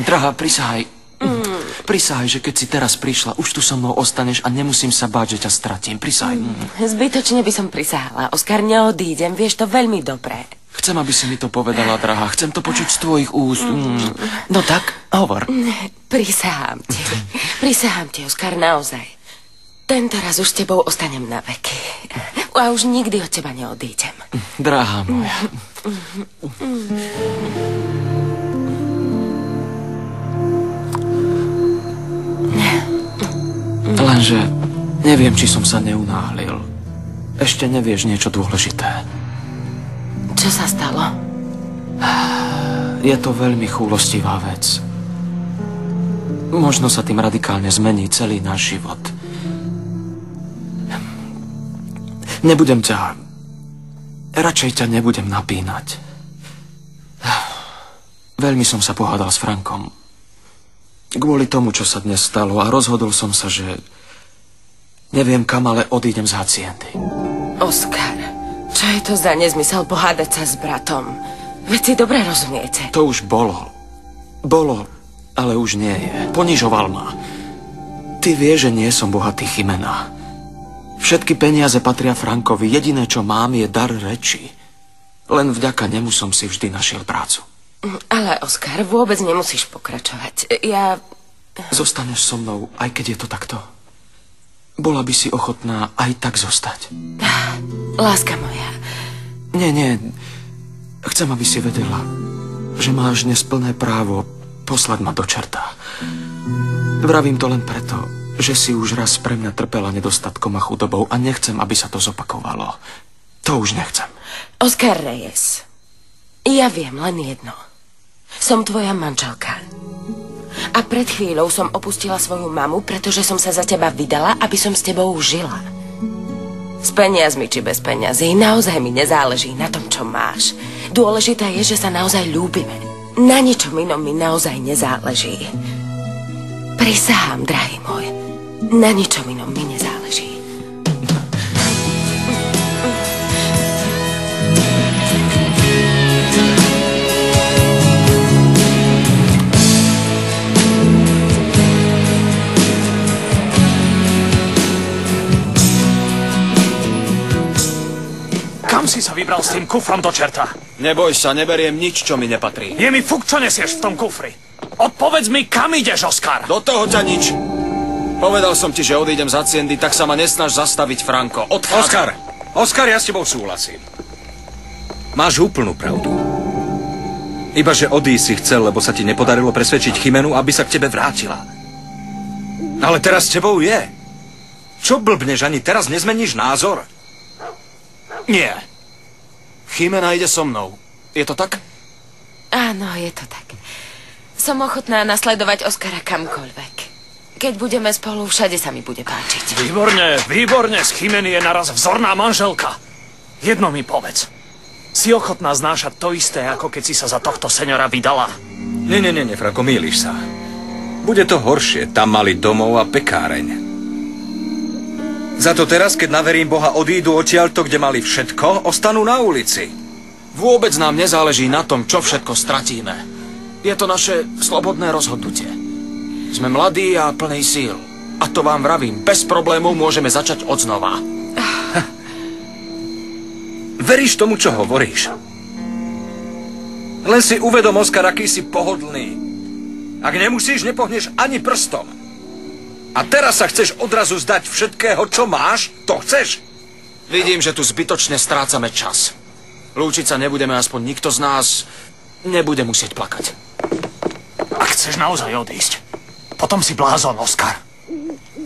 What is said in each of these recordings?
Drahá, prisahaj. Prisahaj, že keď si teraz prišla, už tu so mnou ostaneš a nemusím sa báť, že ťa stratím. Prisahaj. Zbytočne by som prisahala. Oskar, neodídem, vieš to veľmi dobre. Chcem, aby si mi to povedala, drahá. Chcem to počuť z tvojich úst. No tak, hovor. Prisahám ti. Prisahám ti, Oskar, naozaj. Tento raz už s tebou ostanem na veky. A už nikdy od teba neodídem. Drahá moja. Lenže neviem, či som sa neunáhlil. Ešte nevieš niečo dôležité. Čo sa stalo? Je to veľmi chúlostivá vec. Možno sa tým radikálne zmení celý náš život. Nebudem ťa... Radšej ťa nebudem napínať. Veľmi som sa pohádal s Frankom. Kvôli tomu, čo sa dnes stalo, a rozhodol som sa, že... Neviem kam, ale odídem z haciendy. Oskar, čo je to za nezmysel pohádať sa s bratom? Veď si dobre rozumiete. To už bolo. Bolo, ale už nie je. Ponižoval ma. Ty vieš, že nie som bohatý Chimena. Všetky peniaze patria Frankovi. Jediné, čo mám, je dar reči. Len vďaka nemu som si vždy našiel prácu. Ale, Oskar, vôbec nemusíš pokračovať. Ja... Zostaneš so mnou, aj keď je to takto? Bola by si ochotná aj tak zostať? Láska moja. Nie. Chcem, aby si vedela, že máš dnes plné právo poslať ma do čerta. Vravím to len preto, že si už raz pre mňa trpela nedostatkom a chudobou a nechcem, aby sa to zopakovalo. To už nechcem. Oskar Reyes, ja viem len jedno. Som tvoja manželka. A pred chvíľou som opustila svoju mamu, pretože som sa za teba vydala, aby som s tebou žila. S peniazmi či bez peniazí, naozaj mi nezáleží na tom, čo máš. Dôležité je, že sa naozaj ľúbime. Na ničom inom mi naozaj nezáleží. Prisahám, drahý môj, na ničom inom mi nezáleží. Kam si sa vybral s tým kufrom do čerta? Neboj sa, neberiem nič, čo mi nepatrí. Je mi fuk, čo nesieš v tom kufri. Odpovedz mi, kam ideš, Oskar? Do toho ťa nič. Povedal som ti, že odídem z haciendy, tak sa ma nesnaž zastaviť, Franko. Odchádzam. Oskar, ja s tebou súhlasím. Máš úplnú pravdu. Iba, že odísť si chcel, lebo sa ti nepodarilo presvedčiť Chimenu, aby sa k tebe vrátila. Ale teraz s tebou je. Čo blbneš, ani teraz nezmeníš názor? Nie. Chimena ide so mnou. Je to tak? Áno, je to tak. Som ochotná nasledovať Oskara kamkoľvek. Keď budeme spolu, všade sa mi bude páčiť. Výborne, z Chimeny je naraz vzorná manželka. Jedno mi povedz. Si ochotná znášať to isté, ako keď si sa za tohto seňora vydala? Nie, Franko, mýliš sa. Bude to horšie, tam mali domov a pekáreň. Za to teraz, keď na verím Boha odídu odtiaľto, kde mali všetko, ostanú na ulici. Vôbec nám nezáleží na tom, čo všetko stratíme. Je to naše slobodné rozhodnutie. Sme mladí a plnej síl. A to vám vravím, bez problémov môžeme začať odznova. Veríš tomu, čo hovoríš? Len si uvedom, Oskar, aký si pohodlný. Ak nemusíš, nepohneš ani prstom. A teraz sa chceš odrazu zdať všetkého, čo máš? To chceš? Vidím, že tu zbytočne strácame čas. Lúčiť sa nebudeme, aspoň nikto z nás nebude musieť plakať. Ak chceš naozaj odísť, potom si blázon, Oskar.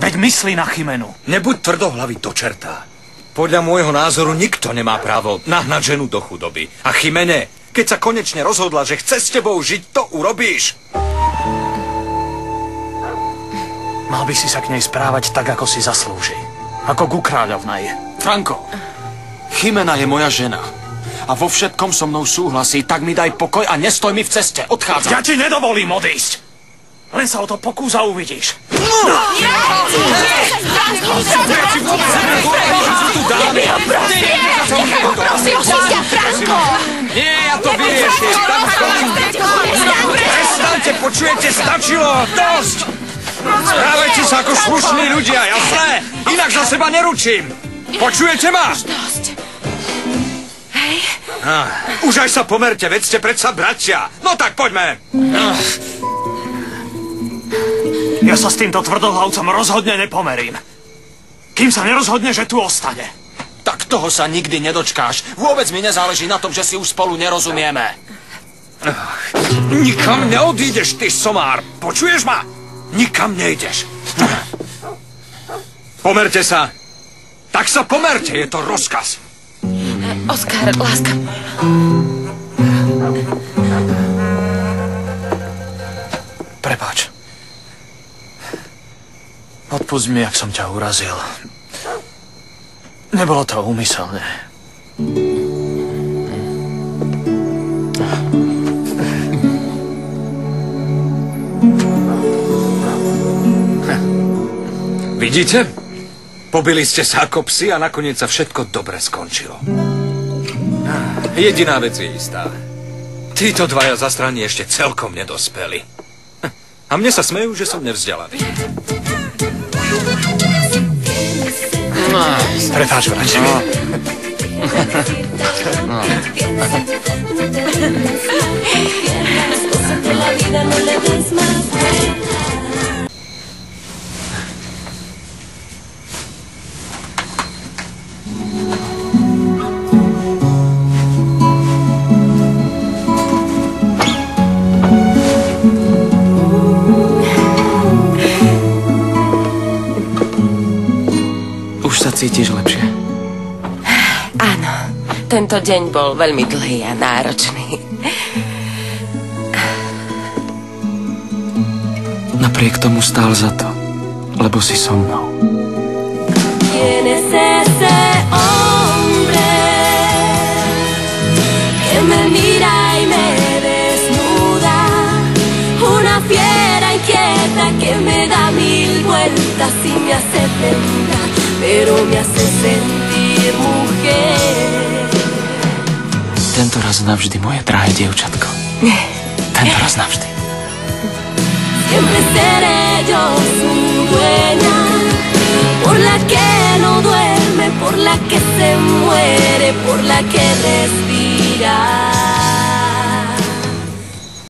Veď myslí na Chimenu. Nebuď tvrdohlavý do čerta. Podľa môjho názoru nikto nemá právo nahnať ženu do chudoby. A Chimene, keď sa konečne rozhodla, že chce s tebou žiť, to urobíš. Mal by si sa k nej správať tak, ako si zaslúži. Ako ku kráľovnej. Franko, Chimena je moja žena. A vo všetkom so mnou súhlasí, tak mi daj pokoj a nestoj mi v ceste. Odchádzam. Ja ti nedovolím odísť. Len sa o to pokús a uvidíš. vyriešiť. Prestaňte, počujete, stačilo, dosť! Správajte sa ako slušní ľudia, jasné? Inak za seba neručím. Počujete ma? Už dosť. Hej. Už aj sa pomerte, veď ste predsa bratia. No tak poďme. Ja sa s týmto tvrdohlavcom rozhodne nepomerím. Kým sa nerozhodne, že tu ostane. Tak toho sa nikdy nedočkáš. Vôbec mi nezáleží na tom, že si už spolu nerozumieme. Nikam neodídeš, ty somár. Počuješ ma? Nikam nejdeš. Pomerte sa. Tak sa pomerte, je to rozkaz. Oskar, láska. Prepáč. Odpusť mi, ak som ťa urazil. Nebolo to úmyselné. Vidíte? Pobili ste sa ako psi a nakoniec sa všetko dobre skončilo. Jediná vec je istá. Títo dvaja zastrani ešte celkom nedospeli. A mne sa smejú, že som nevzdelaný. Prepáč, brať. Už sa cítiš lepšie? Áno, tento deň bol veľmi dlhý a náročný. Napriek tomu stál za to, lebo si so mnou. ¿Quién es ese hombre que me mira y me desnuda? Una fiera inquieta que me da mil vueltas y me hace temblar, pero me hace sentir mujer. Tento raz navždy, moje drahé dievčatko. Tento raz navždy. Siempre seré yo su dueña, por la que no duerme, por la que se muere, por la que respira.